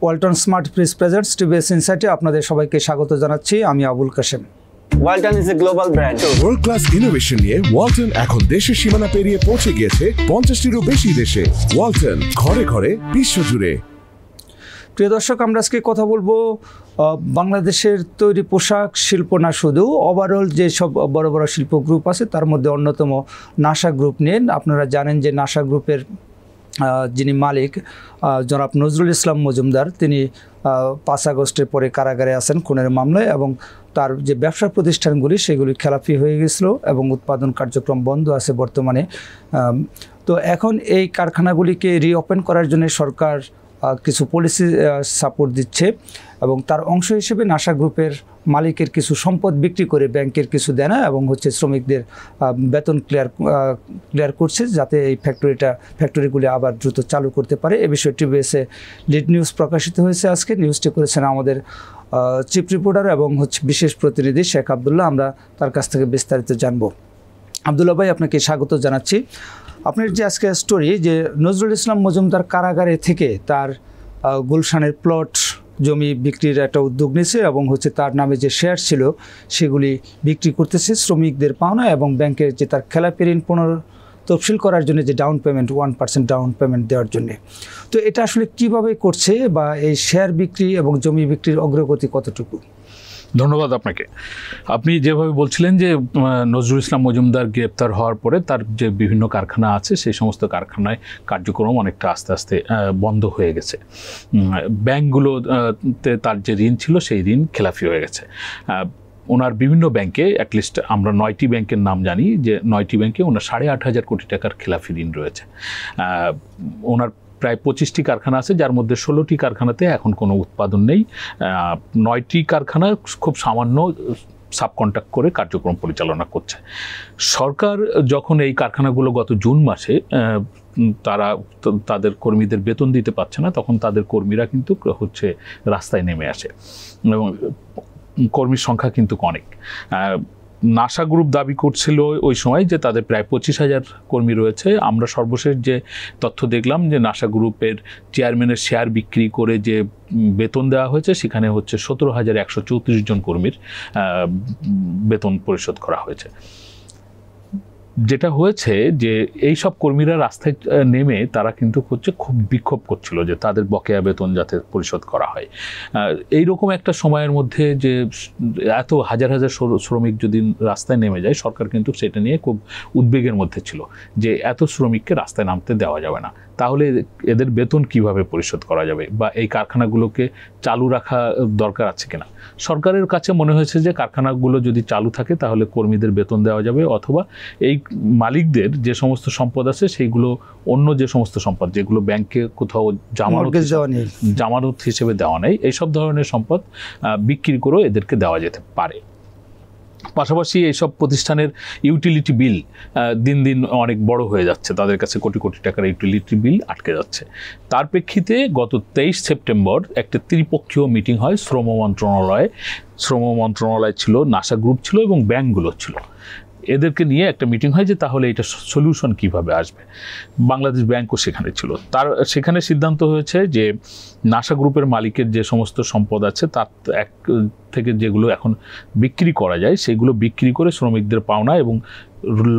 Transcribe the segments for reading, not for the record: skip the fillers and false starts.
Walton smart fridge presents TVS ইনসাইটে আপনাদের সবাইকে স্বাগত জানাচ্ছি। আমি Abul Kashem. Walton is a global brand. World class innovation নিয়ে ওয়ালটন এখন দেশের সীমানা পেরিয়ে পৌঁছে গিয়েছে 50টিরও বেশি দেশে। ওয়ালটন, ঘরে ঘরে বিশ্বজুড়ে। প্রিয় দর্শক, আমরা আজকে কথা বলবো বাংলাদেশের তৈরি পোশাক শিল্প না, শুধু ওভারঅল যেসব বড় বড় শিল্প গ্রুপ আছে তার মধ্যে অন্যতম নাসা গ্রুপ নিয়ে। আপনারা জানেন যে নাসা গ্রুপের যিনি মালিক জনাব নজরুল ইসলাম মজুমদার, তিনি 5 আগস্টের পরে কারাগারে আছেন খুনের মামলায়, এবং তার যে ব্যবসা প্রতিষ্ঠানগুলি সেগুলি খেলাপি হয়ে গেছিলো এবং উৎপাদন কার্যক্রম বন্ধ আছে বর্তমানে। তো এখন এই কারখানাগুলিকে রিওপেন করার জন্য সরকার কিছু পলিসি সাপোর্ট দিচ্ছে, এবং তার অংশ হিসেবে নাসা গ্রুপের মালিকের কিছু সম্পদ বিক্রি করে ব্যাংকের কিছু দেনা এবং শ্রমিকদের বেতন ক্লিয়ার করছে, যাতে এই ফ্যাক্টরিগুলি আবার দ্রুত চালু করতে পারে। এ বিষয়ে টিভিএসে লিড নিউজ প্রকাশিত হয়েছে আজকে। নিউজটি করেছেন আমাদের চিফ রিপোর্টার এবং বিশেষ প্রতিনিধি শেখ আবদুল্লাহ। আমরা তার কাছ থেকে বিস্তারিত জানব। আবদুল্লাহ ভাই, আপনাকে স্বাগত জানাচ্ছি। আপনার যে আজকে স্টোরি, যে নজরুল ইসলাম মজুমদার কারাগারে থেকে তার গুলশানের প্লট জমি বিক্রির একটা উদ্যোগ নিয়েছে এবং তার নামে যে শেয়ার ছিল সেগুলি বিক্রি করতেছে শ্রমিকদের পাওনা এবং ব্যাংকের যে তার খেলাপি ঋণ তফসিল করার জন্য যে ডাউন পেমেন্ট 1% ডাউন পেমেন্ট দেওয়ার জন্য। তো এটা আসলে কিভাবে করছে, বা এই শেয়ার বিক্রি এবং জমি বিক্রির অগ্রগতি কতটুকু? ধন্যবাদ আপনাকে। আপনি যেভাবে বলছিলেন যে নজরুল ইসলাম মজুমদার গ্রেপ্তার হওয়ার পরে তার যে বিভিন্ন কারখানা আছে সেই সমস্ত কারখানায় কার্যক্রম অনেকটা আস্তে আস্তে বন্ধ হয়ে গেছে। ব্যাংকগুলোতে তার যে ঋণ ছিল সেই ঋণ খেলাফি হয়ে গেছে। ওনার বিভিন্ন ব্যাংকে, অ্যাটলিস্ট আমরা 9টি ব্যাংকের নাম জানি, যে 9টি ব্যাংকে ওনার 8,500 কোটি টাকার খেলাফি ঋণ রয়েছে। ওনার প্রায় 25টি কারখানা আছে, যার মধ্যে 16টি কারখানাতে এখন কোনো উৎপাদন নেই। 9টি কারখানা খুব সামান্য সাবকন্ট্রাক্ট করে কার্যক্রম পরিচালনা করছে। সরকার যখন এই কারখানাগুলো গত জুন মাসে তাদের কর্মীদের বেতন দিতে পারছে না, তখন তাদের কর্মীরা কিন্তু রাস্তায় নেমে আসে এবং কর্মীর সংখ্যা কিন্তু অনেক। নাসা গ্রুপ দাবি করছিল ওই সময় যে তাদের প্রায় 25,000 কর্মী রয়েছে। আমরা সর্বশেষ যে তথ্য দেখলাম যে নাসা গ্রুপের চেয়ারম্যানের শেয়ার বিক্রি করে যে বেতন দেওয়া হয়েছে সেখানে 17,134 জন কর্মীর বেতন পরিশোধ করা হয়েছে। যেটা হয়েছে যে এই সব কর্মীরা রাস্তায় নেমে তারা কিন্তু খুব বিক্ষোভ করছিল যে তাদের বকেয়া বেতন যাতে পরিশোধ করা হয়। এইরকম একটা সময়ের মধ্যে যে এত হাজার হাজার শ্রমিক যদি রাস্তায় নেমে যায়, সরকার কিন্তু সেটা নিয়ে খুব উদ্বেগের মধ্যে ছিল যে এত শ্রমিককে রাস্তায় নামতে দেওয়া যাবে না, তাহলে এদের বেতন কিভাবে পরিশোধ করা যাবে, বা এই কারখানাগুলোকে চালু রাখা দরকার আছে কিনা। সরকারের কাছে মনে হয়েছে যে কারখানাগুলো যদি চালু থাকে তাহলে কর্মীদের বেতন দেওয়া যাবে, অথবা এই মালিকদের যে সমস্ত সম্পদ আছে সেইগুলো, অন্য যে সমস্ত সম্পদ যেগুলো ব্যাংকে কোথাও জামানত হিসেবে দেওয়া নেই, এইসব ধরনের সম্পদ বিক্রি করেও এদেরকে দেওয়া যেতে পারে। পাশাপাশি এইসব প্রতিষ্ঠানের ইউটিলিটি বিল দিন দিন অনেক বড় হয়ে যাচ্ছে, তাদের কাছে কোটি কোটি টাকার ইউটিলিটি বিল আটকে যাচ্ছে। তার প্রেক্ষিতে গত 23 সেপ্টেম্বর একটা ত্রিপক্ষীয় মিটিং হয় শ্রম মন্ত্রণালয় ছিল, নাসা গ্রুপ ছিল এবং ব্যাংকগুলো ছিল। এদেরকে নিয়ে একটা মিটিং হয় যে তাহলে এটা সলিউশন কিভাবে আসবে। বাংলাদেশ ব্যাংকও সেখানে ছিল। সেখানে সিদ্ধান্ত হয়েছে যে নাসা গ্রুপের মালিকের যে সমস্ত সম্পদ আছে তার থেকে যেগুলো এখন বিক্রি করা যায় সেগুলো বিক্রি করে শ্রমিকদের পাওনা এবং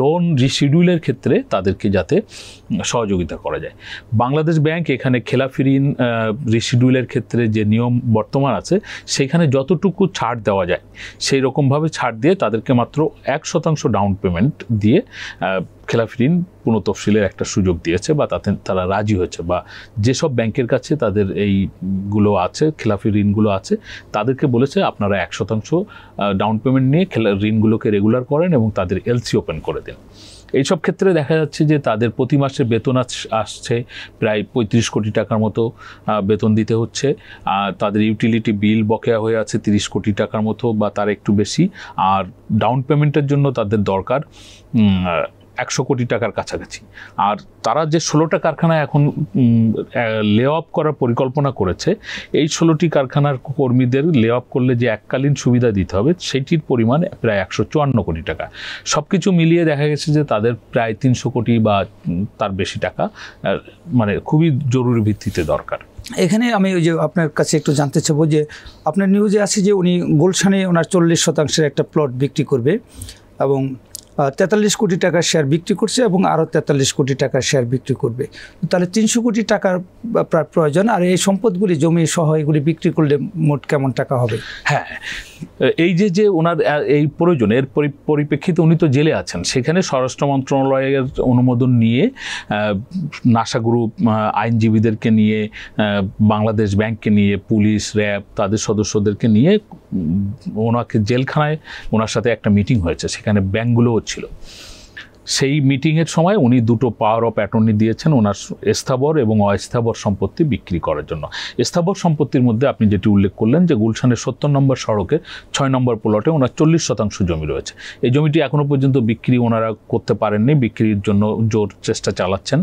লোন রিশিডিউলের ক্ষেত্রে তাদেরকে যাতে সহযোগিতা করা যায়। বাংলাদেশ ব্যাংক এখানে খেলাফি ঋণ রিশিডিউলের ক্ষেত্রে যে নিয়ম বর্তমান আছে সেখানে যতটুকু ছাড় দেওয়া যায় সেই রকমভাবে ছাড় দিয়ে তাদেরকে মাত্র 1% ডাউন পেমেন্ট দিয়ে খেলাফি ঋণ পুনঃতফসিলের একটা সুযোগ দিয়েছে, বা তাতে তারা রাজি হয়েছে। বা যেসব ব্যাংকের কাছে তাদের এইগুলো আছে, খেলাফি ঋণগুলো আছে, তাদেরকে বলেছে আপনারা 1% ডাউন পেমেন্ট নিয়ে ঋণগুলোকে রেগুলার করেন এবং তাদের এলসি ওপেন করে দিন। এইসব ক্ষেত্রে দেখা যাচ্ছে যে তাদের প্রতি মাসে বেতন আসছে প্রায় 35 কোটি টাকার মতো বেতন দিতে হচ্ছে। তাদের ইউটিলিটি বিল বকেয়া হয়ে আছে 30 কোটি টাকার মতো বা তার একটু বেশি। আর ডাউন পেমেন্টের জন্য তাদের দরকার 100 কোটি টাকার কাছাকাছি। আর তারা যে 16টা কারখানা এখন লে অফ করার পরিকল্পনা করেছে, এই 16টি কারখানার কর্মীদের লে অফ করলে যে এককালীন সুবিধা দিতে হবে সেটির পরিমাণ প্রায় 154 কোটি টাকা। সব কিছু মিলিয়ে দেখা গেছে যে তাদের প্রায় 300 কোটি বা তার বেশি টাকা মানে খুবই জরুরি ভিত্তিতে দরকার। এখানে আমি ওই যে আপনার কাছে একটু জানতে চাবো যে আপনার নিউজে আছে যে উনি গুলশানে ওনার 40% একটা প্লট বিক্রি করবে এবং 43 কোটি টাকার শেয়ার বিক্রি করছে এবং আরও 43 কোটি টাকার শেয়ার বিক্রি করবে। তাহলে 300 কোটি টাকার প্রায় প্রয়োজন। আর এই সম্পদগুলি জমি সহ এগুলি বিক্রি করলে মোট কেমন টাকা হবে? হ্যাঁ, এই যে ওনার এই প্রয়োজনের পরিপ্রেক্ষিতে উনি তো জেলে আছেন, সেখানে স্বরাষ্ট্র মন্ত্রণালয়ের অনুমোদন নিয়ে নাসা গ্রুপ আইনজীবীদেরকে নিয়ে, বাংলাদেশ ব্যাংককে নিয়ে, পুলিশ, র্যাব তাদের সদস্যদেরকে নিয়ে ওনাকে জেলখানায় ওনার সাথে একটা মিটিং হয়েছে, সেখানে ব্যাংকগুলোও ছিল। সেই মিটিংয়ের সময় উনি দুটো পাওয়ার অফ অ্যাটর্নি দিয়েছেন ওনার স্থাবর এবং অস্থাবর সম্পত্তি বিক্রি করার জন্য। স্থাবর সম্পত্তির মধ্যে আপনি যেটি উল্লেখ করলেন যে গুলশানের 70 নম্বর সড়কে 6 নম্বর প্লটে ওনার 40% জমি রয়েছে। এই জমিটি এখনও পর্যন্ত বিক্রি ওনারা করতে পারেননি, বিক্রির জন্য জোর চেষ্টা চালাচ্ছেন।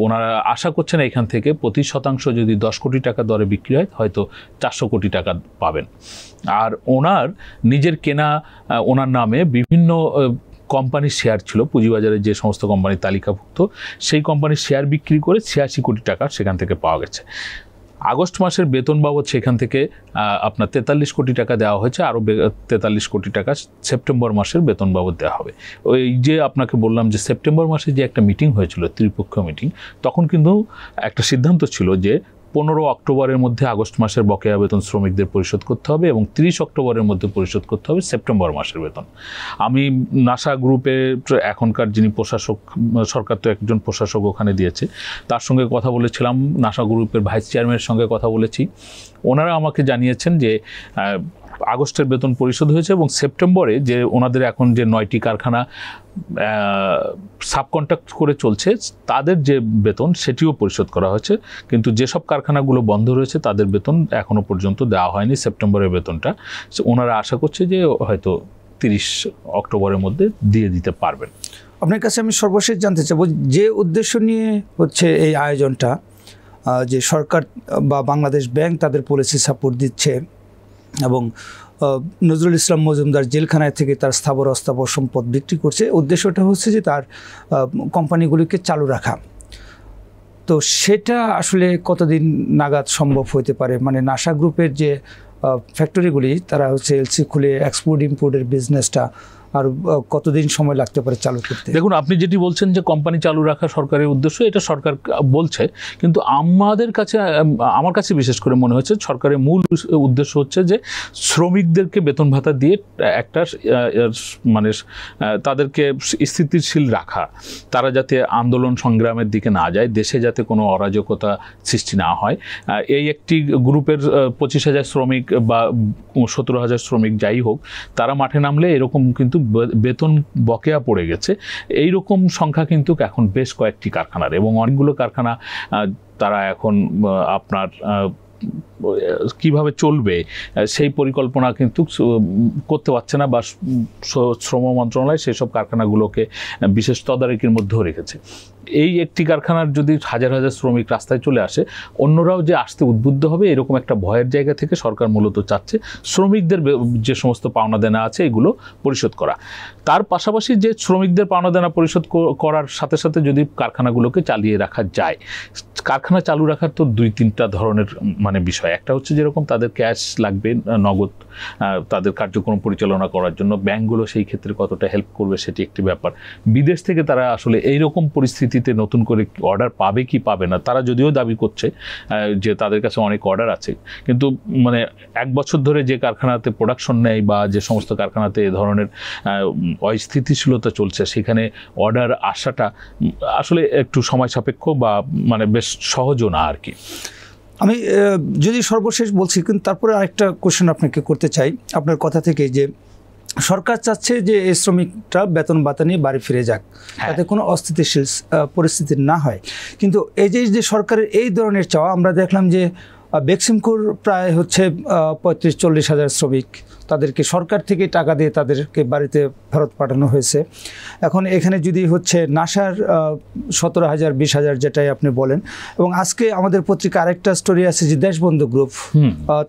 ওনারা আশা করছেন এখান থেকে প্রতি শতাংশ যদি 10 কোটি টাকা দরে বিক্রি হয় হয়তো 400 কোটি টাকা পাবেন। আর ওনার নিজের কেনা ওনার নামে বিভিন্ন কোম্পানির শেয়ার ছিল, পুঁজিবাজারে যে সমস্ত কোম্পানি তালিকাভুক্ত, সেই কোম্পানির শেয়ার বিক্রি করে 86 কোটি টাকা সেখান থেকে পাওয়া গেছে। আগস্ট মাসের বেতন বাবদ সেখান থেকে আপনার 43 কোটি টাকা দেওয়া হয়েছে, আরও 43 কোটি টাকা সেপ্টেম্বর মাসের বেতন বাবদ দেওয়া হবে। ওই যে আপনাকে বললাম যে সেপ্টেম্বর মাসে যে একটা মিটিং হয়েছিল, ত্রিপক্ষীয় মিটিং, তখন কিন্তু একটা সিদ্ধান্ত ছিল যে 15 অক্টোবরের মধ্যে আগস্ট মাসের বকেয়া বেতন শ্রমিকদের পরিশোধ করতে হবে এবং 30 অক্টোবরের মধ্যে পরিশোধ করতে হবে সেপ্টেম্বর মাসের বেতন। আমি নাসা গ্রুপের এখনকার যিনি প্রশাসক, সরকার তো একজন প্রশাসক ওখানে দিয়েছে, তার সঙ্গে কথা বলেছিলাম, নাসা গ্রুপের ভাইস চেয়ারম্যানের সঙ্গে কথা বলেছি। ওনারা আমাকে জানিয়েছেন যে আগস্টের বেতন পরিশোধ হয়েছে এবং সেপ্টেম্বরে যে ওনাদের এখন যে 9টি কারখানা সাবকন্ট্রাক্ট করে চলছে তাদের যে বেতন সেটিও পরিশোধ করা হয়েছে, কিন্তু যেসব কারখানাগুলো বন্ধ রয়েছে তাদের বেতন এখনও পর্যন্ত দেওয়া হয়নি, সেপ্টেম্বরের বেতনটা। ওনারা আশা করছে যে হয়তো 30 অক্টোবরের মধ্যে দিয়ে দিতে পারবেন। আপনার কাছে আমি সর্বশেষ জানতে চাবো যে উদ্দেশ্য নিয়ে হচ্ছে এই আয়োজনটা, যে সরকার বা বাংলাদেশ ব্যাংক তাদের পলিসি সাপোর্ট দিচ্ছে এবং নজরুল ইসলাম মজুমদার জেলখানায় থেকে তার স্থাবর অস্থাবর সম্পদ বিক্রি করছে, উদ্দেশ্যটা হচ্ছে যে তার কোম্পানিগুলিকে চালু রাখা। তো সেটা আসলে কতদিন নাগাদ সম্ভব হতে পারে? মানে নাসা গ্রুপের যে ফ্যাক্টরিগুলি তারা হচ্ছে এলসি খুলে এক্সপোর্ট ইম্পোর্টের বিজনেসটা আর কতদিন সময় লাগতে পারে চালু করতে? দেখুন, আপনি যেটি বলছেন যে কোম্পানি চালু রাখা সরকারের উদ্দেশ্য, এটা সরকার বলছে, কিন্তু আমার কাছে বিশেষ করে মনে হচ্ছে সরকারের মূল উদ্দেশ্য হচ্ছে যে শ্রমিকদেরকে বেতন ভাতা দিয়ে একটা মানে তাদেরকে স্থিতিশীল রাখা, তারা যাতে আন্দোলন সংগ্রামের দিকে না যায়, দেশে যাতে কোনো অরাজকতা সৃষ্টি না হয়। এই একটি গ্রুপের 25,000 শ্রমিক বা 17,000 শ্রমিক যাই হোক, তারা মাঠে নামলে এরকম কিন্তু বেতন বকেয়া পড়ে গেছে, এই রকম সংখ্যা কিন্তু এখন বেশ কয়েকটি কারখানার, এবং অনেকগুলো কারখানা তারা এখন আপনার কিভাবে চলবে সেই পরিকল্পনা কিন্তু করতে পারছে না, বা শ্রম মন্ত্রণালয় সেসব কারখানাগুলোকে বিশেষ তদারকির মধ্যেও রেখেছে। এই একটি কারখানার যদি হাজার হাজার শ্রমিক রাস্তায় চলে আসে, অন্যরাও যে আসতে উদ্বুদ্ধ হবে এরকম একটা ভয়ের জায়গা থেকে সরকার মূলত চাচ্ছে শ্রমিকদের যে সমস্ত পাওনা দেনা আছে এগুলো পরিশোধ করা। তার পাশাপাশি যে শ্রমিকদের পাওনা দেনা পরিশোধ করার সাথে সাথে যদি কারখানাগুলোকে চালিয়ে রাখা যায়, কারখানা চালু রাখার তো 2-3টা ধরনের মানে বিষয়। একটা হচ্ছে যেরকম তাদের ক্যাশ লাগবে, নগদ, তাদের কার্যক্রম পরিচালনা করার জন্য ব্যাংকগুলো সেই ক্ষেত্রে কতটা হেল্প করবে সেটি একটি ব্যাপার। বিদেশ থেকে তারা আসলে এইরকম পরিস্থিতিতে নতুন করে অর্ডার পাবে কি পাবে না, তারা যদিও দাবি করছে যে তাদের কাছে অনেক অর্ডার আছে, কিন্তু মানে 1 বছর ধরে যে কারখানাতে প্রোডাকশন নেই বা যে সমস্ত কারখানাতে এ ধরনের অস্থিতিশীলতা চলছে সেখানে অর্ডার আসাটা আসলে একটু সময় সাপেক্ষ বা মানে বেশ সহজও না আর কি। আমি যদি সর্বশেষ বলছি, কিন্তু তারপরে আরেকটা কোশ্চেন আপনাকে করতে চাই আপনার কথা থেকে, যে সরকার চাচ্ছে যে এই শ্রমিকরা বেতন ভাতা নিয়ে বাড়ি ফিরে যাক, যাতে কোনো অস্থিতিশীল পরিস্থিতি না হয়। কিন্তু এই যে সরকারের এই ধরনের চাওয়া, আমরা দেখলাম যে বেক্সিমকোর প্রায় হচ্ছে 35-40 হাজার শ্রমিক, তাদেরকে সরকার থেকে টাকা দিয়ে তাদেরকে বাড়িতে ফেরত পাঠানো হয়েছে। এখন এখানে যদি হচ্ছে নাসার 17,000, 20,000 যেটাই আপনি বলেন, এবং আজকে আমাদের পত্রিকা আরেকটা স্টোরি আছে যে দেশবন্ধু গ্রুপ,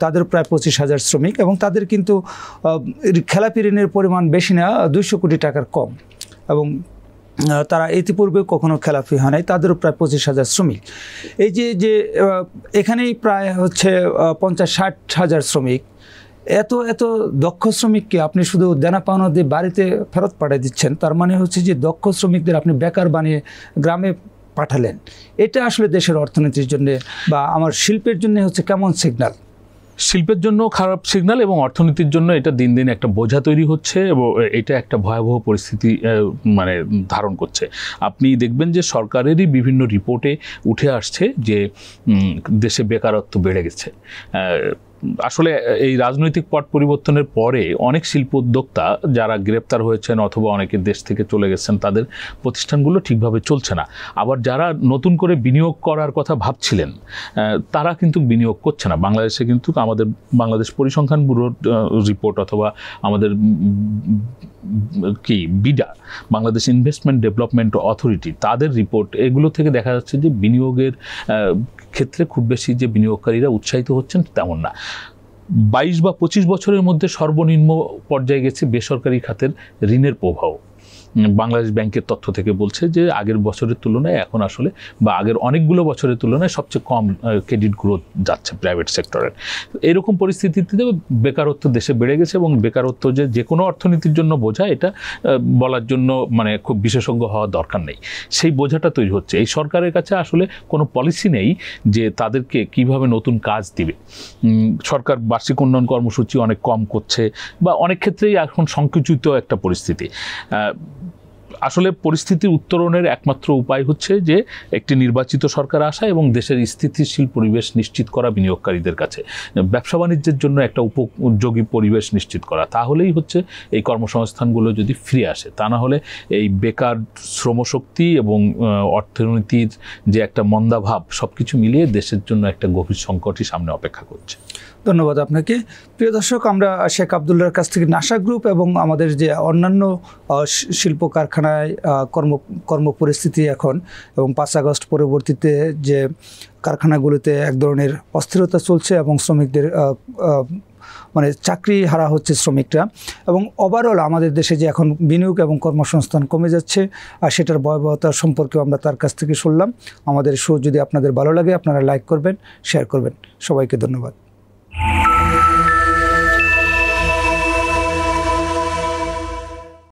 তাদের প্রায় 25,000 শ্রমিক, এবং তাদের কিন্তু খেলাপি ঋণের পরিমাণ বেশি না, 200 কোটি টাকার কম, এবং তারা ইতিপূর্বে কখনো খেলাপি হয় নাই, তাদেরও প্রায় 25,000 শ্রমিক। এই যে এখানেই প্রায় হচ্ছে 50-60 হাজার শ্রমিক, এত দক্ষ শ্রমিককে আপনি শুধু দেনা পাওনা দিয়ে বাড়িতে ফেরত পাঠিয়ে দিচ্ছেন, তার মানে হচ্ছে যে দক্ষ শ্রমিকদের আপনি বেকার বানিয়ে গ্রামে পাঠালেন। এটা আসলে দেশের অর্থনীতির জন্য বা আমার শিল্পের জন্য হচ্ছে কেমন সিগন্যাল? শিল্পের জন্য খারাপ সিগন্যাল এবং অর্থনীতির জন্য এটা দিন দিন একটা বোঝা তৈরি হচ্ছে এবং এটা একটা ভয়াবহ পরিস্থিতি মানে ধারণ করছে। আপনি দেখবেন যে সরকারেরই বিভিন্ন রিপোর্টে উঠে আসছে যে দেশে বেকারত্ব বেড়ে গেছে। আসলে এই রাজনৈতিক পট পরিবর্তনের পরে অনেক শিল্প উদ্যোক্তা যারা গ্রেপ্তার হয়েছেন অথবা অনেকে দেশ থেকে চলে গেছেন, তাদের প্রতিষ্ঠানগুলো ঠিকভাবে চলছে না। আবার যারা নতুন করে বিনিয়োগ করার কথা ভাবছিলেন তারা কিন্তু বিনিয়োগ করছে না। বাংলাদেশে কিন্তু আমাদের বাংলাদেশ পরিসংখ্যান ব্যুরোর রিপোর্ট অথবা আমাদের BIDA, Bangladesh investment development authority, তাদের রিপোর্ট, এগুলো থেকে দেখা যাচ্ছে যে বিনিয়োগের ক্ষেত্রে খুব বেশি যে বিনিয়োগকারীরা উৎসাহিত হচ্ছেন তেমন না। 22 বা 25 বছরের মধ্যে সর্বনিম্ন পর্যায়ে গেছে বেসরকারি খাতের ঋণের প্রবাহ। বাংলাদেশ ব্যাংকের তথ্য থেকে বলছে যে আগের বছরের তুলনায় এখন আসলে বা আগের অনেকগুলো বছরের তুলনায় সবচেয়ে কম ক্রেডিট গ্রোথ যাচ্ছে প্রাইভেট সেক্টরের। এরকম পরিস্থিতিতে বেকারত্ব দেশে বেড়ে গেছে এবং বেকারত্ব যে কোনো অর্থনীতির জন্য বোঝা, এটা বলার জন্য মানে খুব বিশেষজ্ঞ হওয়া দরকার নেই। সেই বোঝাটা তৈরি হচ্ছে। এই সরকারের কাছে আসলে কোনো পলিসি নেই যে তাদেরকে কিভাবে নতুন কাজ দিবে। সরকার বার্ষিক উন্নয়ন কর্মসূচি অনেক কম করছে বা অনেক ক্ষেত্রেই এখন সংকুচিত একটা পরিস্থিতি। আসলে পরিস্থিতির উত্তরণের একমাত্র উপায় হচ্ছে যে একটি নির্বাচিত সরকার আসা এবং দেশের স্থিতিশীল পরিবেশ নিশ্চিত করা, বিনিয়োগকারীদের কাছে ব্যবসা বাণিজ্যের জন্য একটা উপযোগী পরিবেশ নিশ্চিত করা। তাহলেই হচ্ছে এই কর্মসংস্থানগুলো যদি ফিরে আসে। তা না হলে এই বেকার, শ্রমশক্তি এবং অর্থনীতির যে একটা মন্দাভাব, সব কিছু মিলিয়ে দেশের জন্য একটা গভীর সংকটই সামনে অপেক্ষা করছে। ধন্যবাদ আপনাকে। প্রিয় দর্শক, আমরা শেখ আবদুল্লাহর কাছ থেকে নাসা গ্রুপ এবং আমাদের যে অন্যান্য শিল্প কারখানায় কর্ম পরিস্থিতি এখন এবং 5 আগস্ট পরবর্তীতে যে কারখানাগুলোতে এক ধরনের অস্থিরতা চলছে এবং শ্রমিকদের মানে চাকরি হারা হচ্ছে শ্রমিকরা, এবং ওভারঅল আমাদের দেশে যে এখন বিনিয়োগ এবং কর্মসংস্থান কমে যাচ্ছে, আর সেটার ভয়াবহতা সম্পর্কেও আমরা তার কাছ থেকে শুনলাম। আমাদের শো যদি আপনাদের ভালো লাগে আপনারা লাইক করবেন, শেয়ার করবেন। সবাইকে ধন্যবাদ।